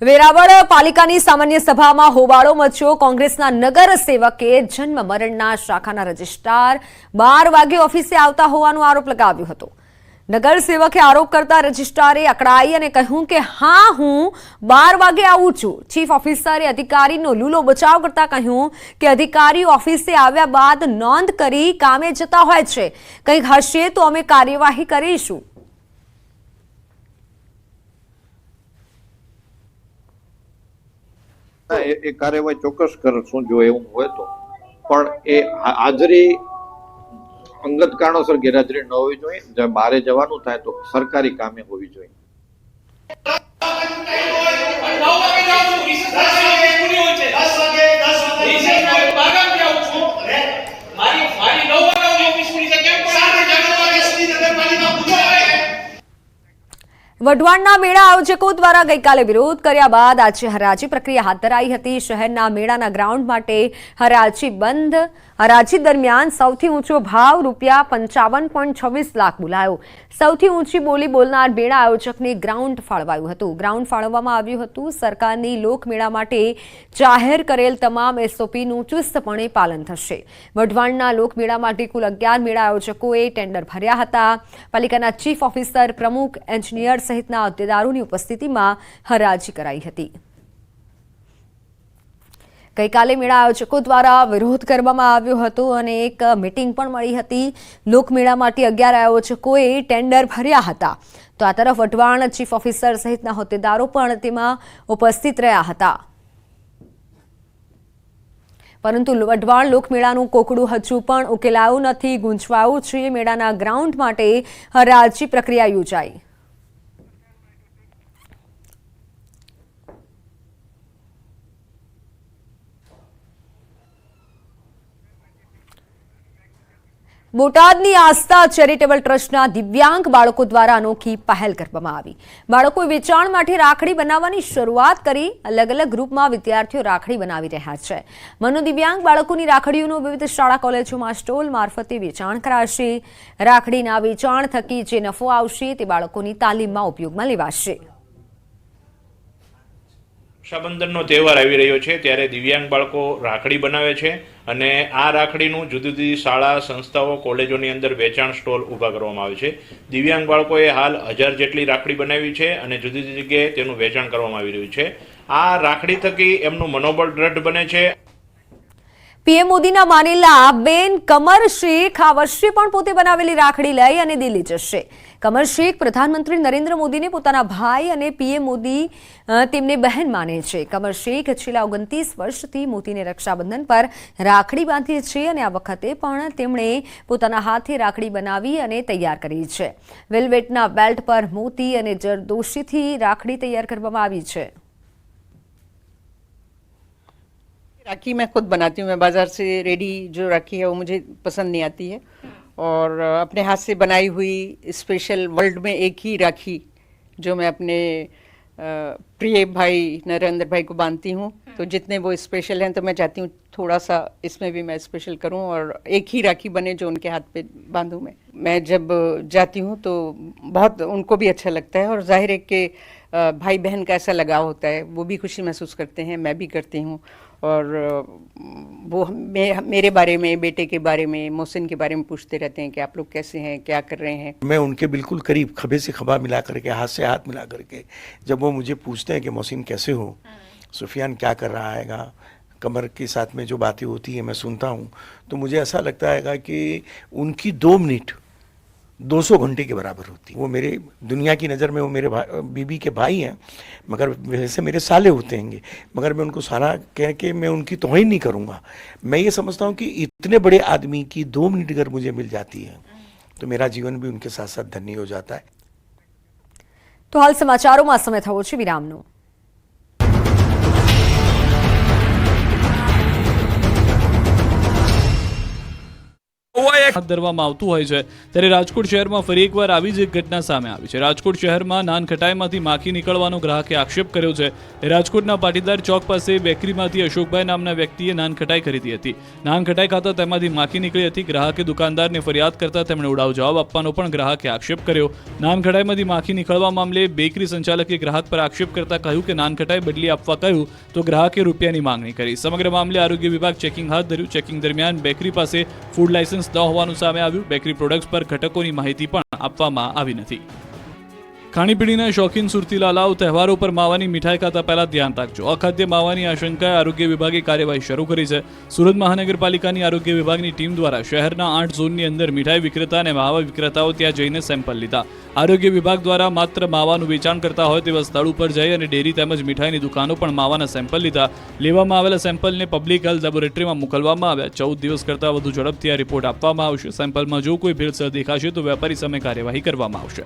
વેરાવળ પાલિકાની સામાન્ય સભામાં હોબાળો મચ્યો। કોંગ્રેસના નગર સેવકે જન્મ મરણના શાખાના રજિસ્ટ્રાર 12 વાગે ઓફિસે આવતા હોવાનો આરોપ લગાવ્યો હતો। નગર સેવકે આરોપ કરતા રજિસ્ટ્રારે અકળાઈ અને કહ્યું કે હા હું 12 વાગે આવું છું। ચીફ ઓફિસરે અધિકારીનો લૂલો બચાવ કરતા કહ્યું કે અધિકારી ઓફિસે આવ્યા બાદ નોંધ કરી કામે જતા હોય છે, કંઈક હશે તો અમે કાર્યવાહી કરીશું। એ કાર્યવાહી ચોક્કસ કરશું જો એવું હોય તો, પણ એ હાજરી અંગત કારણોસર ગેરહાજરી ન હોવી જોઈએ। જો બહારે જવાનું થાય તો સરકારી કામે હોવી જોઈએ। વઢવાણના મેળા આયોજકો દ્વારા ગઈકાલે વિરોધ કર્યા બાદ આજે હરાજી પ્રક્રિયા હાથ ધરાઈ હતી। શહેરના મેળાના ગ્રાઉન્ડ માટે હરાજી બંધ। હરાજી દરમિયાન સૌથી ઊંચો ભાવ ₹55.26 લાખ બોલાયો। સૌથી ઊંચી બોલી બોલનાર મેળા આયોજકને ગ્રાઉન્ડ ફાળવાયું હતું। ગ્રાઉન્ડ ફાળવવામાં આવ્યું હતું। સરકારની લોકમેળા માટે જાહેર કરેલ તમામ એસઓપીનું ચુસ્તપણે પાલન થશે। વઢવાણના લોકમેળા માટે કુલ 11 મેળા આયોજકોએ ટેન્ડર ભર્યા હતા। પાલિકાના ચીફ ઓફિસર, પ્રમુખ, એન્જિનિયર સહિતના હોદ્દેદારોની ઉપસ્થિતિમાં હરાજી કરાઈ હતી। ગઈકાલે મેળા આયોજકો દ્વારા વિરોધ કરવામાં આવ્યો હતો અને એક મીટિંગ પણ મળી હતી। લોકમેળા માટે 11 આયોજકોએ ટેન્ડર ભર્યા હતા, તો આ તરફ વઢવાણ ચીફ ઓફિસર સહિતના હોદ્દેદારો પણ તેમાં ઉપસ્થિત રહ્યા હતા। પરંતુ વઢવાણ લોકમેળાનું કોકડું હજુ પણ ઉકેલાયું નથી, ગૂંચવાયું છે। મેળાના ગ્રાઉન્ડ માટે હરાજી પ્રક્રિયા યોજાઈ। બોટાદની આસ્થા ચેરિટેબલ ટ્રસ્ટના દિવ્યાંગ બાળકો દ્વારા અનોખી પહેલ કરવામાં આવી। બાળકોએ વેચાણ માટે રાખડી બનાવવાની શરૂઆત કરી। અલગ અલગ ગ્રુપમાં વિદ્યાર્થીઓ રાખડી બનાવી રહ્યા છે। મનોદિવ્યાંગ બાળકોની રાખડીઓનું વિવિધ શાળા કોલેજોમાં સ્ટોલ મારફતે વેચાણ કરાશે। રાખડીના વેચાણ થકી જે નફો આવશે તે બાળકોની તાલીમમાં ઉપયોગમાં લેવાશે। રક્ષાબંધનનો તહેવાર આવી રહ્યો છે ત્યારે દિવ્યાંગ બાળકો રાખડી બનાવે છે અને આ રાખડીનું જુદી જુદી શાળા, સંસ્થાઓ, કોલેજોની અંદર વેચાણ સ્ટોલ ઊભા કરવામાં આવે છે। દિવ્યાંગ બાળકોએ હાલ 1000 જેટલી રાખડી બનાવી છે અને જુદી જુદી જગ્યાએ તેનું વેચાણ કરવામાં આવી રહ્યું છે। આ રાખડી થકી એમનું મનોબળ દ્રઢ બને છે। પીએમ મોદીના માનેલા બેન કમર શેખ આ વર્ષે પણ પોતે બનાવેલી રાખડી લઈ અને દિલ્હી જશે। કમર શેખ પ્રધાનમંત્રી નરેન્દ્ર મોદીને પોતાના ભાઈ અને પીએમ મોદી તેમને બહેન માને છે। કમર શેખ છેલ્લા 29 વર્ષથી મોદીને રક્ષાબંધન પર રાખડી બાંધે છે અને આ વખતે પણ તેમણે પોતાના હાથે રાખડી બનાવી અને તૈયાર કરી છે। વેલ્વેટના બેલ્ટ પર મોતી અને જરદોશીથી રાખડી તૈયાર કરવામાં આવી છે। राखी मैं खुद बनाती हूँ। मैं बाज़ार से रेडी जो राखी है वो मुझे पसंद नहीं आती है, और अपने हाथ से बनाई हुई स्पेशल वर्ल्ड में एक ही राखी जो मैं अपने प्रिय भाई नरेंद्र भाई को बांधती हूँ। तो जितने वो स्पेशल हैं तो मैं चाहती हूँ थोड़ा सा इसमें भी मैं स्पेशल करूँ और एक ही राखी बने जो उनके हाथ पे बांधूँ। मैं जब जाती हूँ तो बहुत उनको भी अच्छा लगता है, और जाहिर है कि भाई बहन का ऐसा लगाव होता है, वो भी खुशी महसूस करते हैं, मैं भी करती हूँ। और वो मेरे बारे में, बेटे के बारे में, मोहसिन के बारे में पूछते रहते हैं कि आप लोग कैसे हैं, क्या कर रहे हैं। मैं उनके बिल्कुल करीब खभे से खभा मिला करके, हाथ से हाथ मिला करके जब वो मुझे पूछते हैं कि मोहसिन कैसे हो, सुफियान क्या कर रहा है, कमर के साथ में जो बातें होती है मैं सुनता हूँ, तो मुझे ऐसा लगता है कि उनकी 2 मिनट 200 घंटे के बराबर होती। वो मेरे दुनिया की नज़र में वो मेरे बीबी के भाई हैं, मगर वैसे मेरे साले होते हैं, मगर मैं उनको साला कह के मैं उनकी तौहीन नहीं करूँगा। मैं ये समझता हूँ कि इतने बड़े आदमी की 2 मिनट अगर मुझे मिल जाती है तो मेरा जीवन भी उनके साथ साथ धन्य हो जाता है। तो हाल समाचारों में समय थयो छे विरामनो। હાથ ધરવામાં આવતું હોય છે ત્યારે રાજકોટ શહેરમાં ફરી એકવાર આવી જ એક ઘટના સામે આવી છે. રાજકોટ શહેરમાં નાનખટાઈમાંથી માખી નીકળવાનો ગ્રાહકે આક્ષેપ કર્યો છે. રાજકોટના પાટીદાર ચોક પાસે બેકરીમાંથી અશોકભાઈ નામના વ્યક્તિએ નાનખટાઈ ખરીદી હતી. નાનખટાઈ ખાતા તેમાંથી માખી નીકળી હતી. ગ્રાહકે દુકાનદારને ફરિયાદ કરતા તેમણે ઉડાવ જવાબ આપવાનો પણ ગ્રાહકે આક્ષેપ કર્યો. નાનખટાઈમાંથી માખી નીકળવા મામલે બેકરી સંચાલકે ગ્રાહક પર આક્ષેપ કરતા કહ્યું કે નાનખટાઈ બદલી આપવા કહ્યું તો ગ્રાહકે રૂપિયાની માંગણી કરી. સમગ્ર મામલે આરોગ્ય વિભાગ ચેકિંગ હાથ ધર્યું. ચેકિંગ દરમિયાન બેકરી પાસે ફૂડ લાયસન્સ ન હોવાનું સામે આવ્યું. બેકરી પ્રોડક્ટ્સ પર ઘટકોની માહિતી પણ આપવામાં આવી નથી. ખાણીપીણીના શોખીન સુરતીલાલાઓ તહેવારો પર માવાની મીઠાઈ ખાતા પહેલા ધ્યાન રાખજો. અખાદ્ય માવાની આશંકાએ આરોગ્ય વિભાગે કાર્યવાહી શરૂ કરી છે. સુરત મહાનગરપાલિકાની આરોગ્ય વિભાગની ટીમ દ્વારા શહેરના 8 ઝોનની અંદર મીઠાઈ વિક્રેતા અને માવા વિક્રેતાઓ ત્યાં જઈને સેમ્પલ લીધા. આરોગ્ય વિભાગ દ્વારા માત્ર માવાનું વેચાણ કરતા હોય તેવા સ્થળ ઉપર જઈ અને ડેરી તેમજ મીઠાઈની દુકાનો પણ માવાના સેમ્પલ લીધા. લેવામાં આવેલા સેમ્પલને પબ્લિક હેલ્થ લેબોરેટરીમાં મોકલવામાં આવ્યા. 14 દિવસ કરતાં વધુ ઝડપથી આ રિપોર્ટ આપવામાં આવશે. સેમ્પલમાં જો કોઈ ભેળસેળ દેખાશે તો વેપારી સામે કાર્યવાહી કરવામાં આવશે.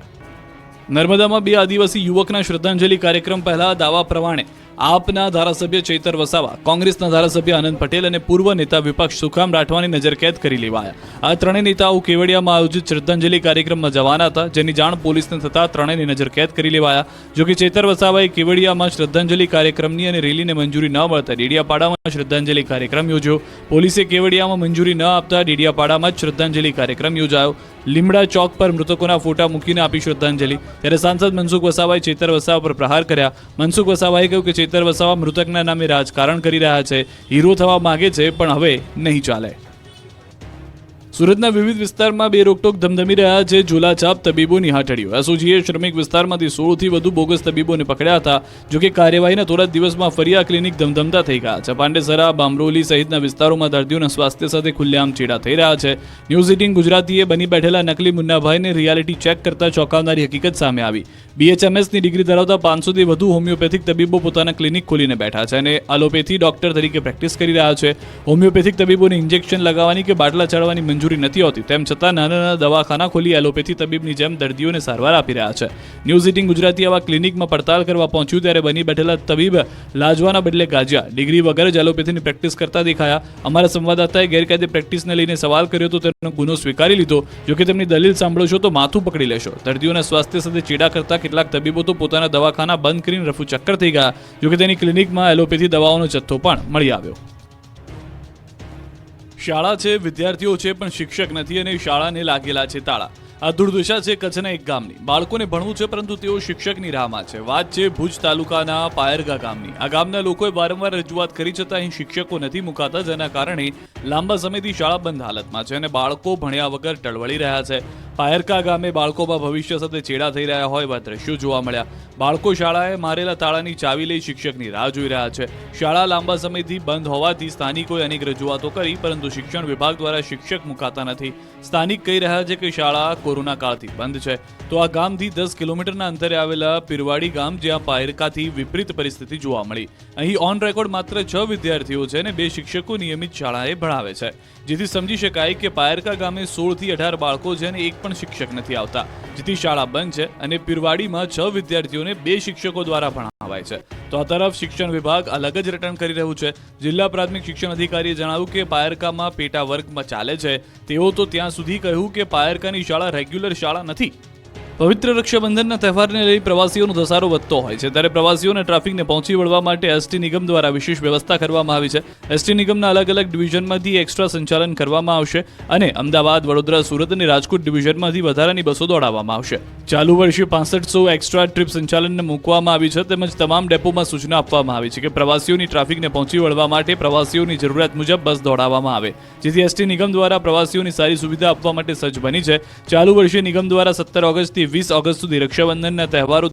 નર્મદામાં 2 આદિવાસી યુવકના શ્રદ્ધાંજલિ કાર્યક્રમ પહેલા દાવા પ્રમાણે આપના ધારાસભ્ય ચૈતર વસાવા, કોંગ્રેસના ધારાસભ્ય આનંદ પટેલ અને પૂર્વ નેતા વિપક્ષ સુખામ રાઠવાની નજરકેદ કરી લેવાયા. આ ત્રણેય નેતાઓ કેવડિયામાં આયોજિત શ્રદ્ધાંજલિ કાર્યક્રમમાં જવાના હતા, જેની જાણ પોલીસને થતાં ત્રણેયની નજરકેદ કરી લેવાયા. જોકે ચૈતર વસાવાએ કેવડિયામાં શ્રદ્ધાંજલિ કાર્યક્રમની અને રેલીને મંજૂરી ન મળતા ડેડિયાપાડામાં શ્રદ્ધાંજલિ કાર્યક્રમ યોજ્યો. પોલીસે કેવડિયામાં મંજૂરી ન આપતા ડેડિયાપાડામાં જ શ્રદ્ધાંજલિ કાર્યક્રમ યોજાયો. લીમડા ચોક પર મૃતકોના ફોટા મૂકીને આપી શ્રદ્ધાંજલિ. ત્યારે સાંસદ મનસુખ વસાવાએ ચૈતર વસાવા પર પ્રહાર કર્યા. મનસુખ વસાવાએ કહ્યું કે ચૈતર વસાવા મૃતકના નામે રાજકારણ કરી રહ્યા છે, હીરો થવા માંગે છે, પણ હવે નહીં ચાલે. સુરતના વિવિધ વિસ્તારમાં બે રોકટોક ધમધમી રહ્યા છે. ઝોલાછાપ તબીબોની હાથડીઓ. એસઓજીએ શ્રમિક વિસ્તારમાંથી 16થી વધુ બોગસ તબીબોને પકડ્યા હતા. જોકે કાર્યવાહીના થોડા દિવસમાં ફરી આ ક્લિનિક ધમધમતા થઈ ગયા છે. પાંડેસરા, બામરોલી સહિતના વિસ્તારોમાં દર્દીઓના સ્વાસ્થ્ય સાથે ખુલ્લેઆમ ચેડા થઈ રહ્યા છે. ન્યૂઝ 18 ગુજરાતીએ બની બેઠેલા નકલી મુન્નાભાઈને રિયાલિટી ચેક કરતા ચોંકાવનારી હકીકત સામે આવી. BHMSની ડિગ્રી ધરાવતા 500થી વધુ હોમિયોપેથિક તબીબો પોતાના ક્લિનિક ખોલીને બેઠા છે અને એલોપેથી ડોક્ટર તરીકે પ્રેક્ટિસ કરી રહ્યા છે. હોમિયોપેથિક તબીબોને ઇન્જેક્શન લગાવવાની કે બાટલા ચડાવવાની મંજૂરી નથી હોતી. તેમ છતાં નાના નાના દવાખાના ખોલી એલોપેથી તબીબની જેમ દર્દીઓને સારવાર આપી રહ્યા છે. ન્યૂઝ 18 ગુજરાતી આવા ક્લિનિકમાં પડતાલ કરવા પહોંચ્યું ત્યારે બની બેઠેલા તબીબ લાજવાના બદલે ગાજ્યા. ડિગ્રી વગર જ એલોપેથીની પ્રેક્ટિસ કરતા દેખાયા. અમારા સંવાદદાતાએ ગેરકાયદે પ્રેક્ટિસને લઈને સવાલ કર્યો તો તેનો ગુનો સ્વીકારી લીધો. જોકે તેમની દલીલ સાંભળો છો તો માથું પકડી લેશો. દર્દીઓના સ્વાસ્થ્ય સાથે ચેડા કરતા કેટલાક તબીબો તો પોતાના દવાખાના બંધ કરીને રફુ ચક્કર થઈ ગયા. જોકે તેની ક્લિનિકમાં એલોપેથી દવાઓનો જથ્થો પણ મળી આવ્યો. શાળા છે, વિદ્યાર્થીઓ છે, પણ શિક્ષક નથી અને શાળાને લાગેલા છે તાળા. આ દુર્દશા છે કચ્છના એક ગામની. બાળકોને ભણવું છે પરંતુ તેઓ શિક્ષકની રાહમાં છે. વાત છે ભુજ તાલુકાના પાયરગા ગામની. આ ગામના લોકોએ વારંવાર રજૂઆત કરી છતાં અહીં શિક્ષકો નથી મુકાતા, જેના કારણે લાંબા સમયથી શાળા બંધ હાલતમાં છે અને બાળકો ભણ્યા વગર ટળવળી રહ્યા છે. પાયરકા ગામે બાળકોમાં ભવિષ્ય સાથે ચેડા થઈ રહ્યા હોય એવા દ્રશ્યો જોવા મળ્યા. બાળકો શાળાએ મારેલા તાળાની ચાવી લઈ શિક્ષકની રાહ જોઈ રહ્યા છે. શાળા લાંબા સમયથી બંધ હોવાથી સ્થાનિકોએ અનેક રજૂઆતો કરી, પરંતુ શિક્ષણ વિભાગ દ્વારા શિક્ષક મુકાતા નથી. સ્થાનિક કહી રહ્યા છે કે શાળા કોરોના કાળથી બંધ છે. તો આ ગામથી 10 કિલોમીટરના અંતરે આવેલા પીરવાડી ગામ, જ્યાં પાયરકાથી વિપરીત પરિસ્થિતિ જોવા મળી. અહીં ઓન રેકોર્ડ માત્ર 6 વિદ્યાર્થીઓ છે અને 2 શિક્ષકો નિયમિત શાળાએ ભણાવે છે. જેથી સમજી શકાય કે પાયરકા ગામે 16થી 18 બાળકો છે અને એક પણ શિક્ષક નથી આવતા, જેથી શાળા બંધ છે અને પીરવાડીમાં 6 વિદ્યાર્થીઓને 2 શિક્ષકો દ્વારા ભણાવાય છે. તો આ તરફ શિક્ષણ વિભાગ અલગ જ રટણ કરી રહ્યું છે. જિલ્લા પ્રાથમિક શિક્ષણ અધિકારીએ જણાવ્યું કે પાયરકામાં પેટા વર્ગમાં ચાલે છે. તેઓ તો ત્યાં સુધી કહ્યું કે પાયરકાની શાળા રેગ્યુલર શાળા નથી. પવિત્ર રક્ષાબંધનના તહેવારને લઈ પ્રવાસીઓનો ધસારો વધતો હોય છે, ત્યારે પ્રવાસીઓને ટ્રાફિકને પહોંચી વળવા માટે એસટી નિગમ દ્વારા વિશેષ વ્યવસ્થા કરવામાં આવી છે. એસટી નિગમના અલગ અલગ ડિવિઝનમાંથી એક્સ્ટ્રા સંચાલન કરવામાં આવશે અને અમદાવાદ, વડોદરા, સુરત અને રાજકોટ ડિવિઝનમાંથી વધારાની બસો દોડાવવામાં આવશે. ચાલુ વર્ષે 6500 એક્સ્ટ્રા ટ્રીપ સંચાલનને મૂકવામાં આવી છે. તેમજ તમામ ડેપોમાં સૂચના આપવામાં આવી છે કે પ્રવાસીઓની ટ્રાફિકને પહોંચી વળવા માટે પ્રવાસીઓની જરૂરિયાત મુજબ બસ દોડાવવામાં આવે, જેથી એસટી નિગમ દ્વારા પ્રવાસીઓની સારી સુવિધા આપવા માટે સજ્જ બની છે. ચાલુ વર્ષે નિગમ દ્વારા 17 ઓગસ્ટથી 20 ઓગસ્ટ સુધી રક્ષાબંધનના તહેવારો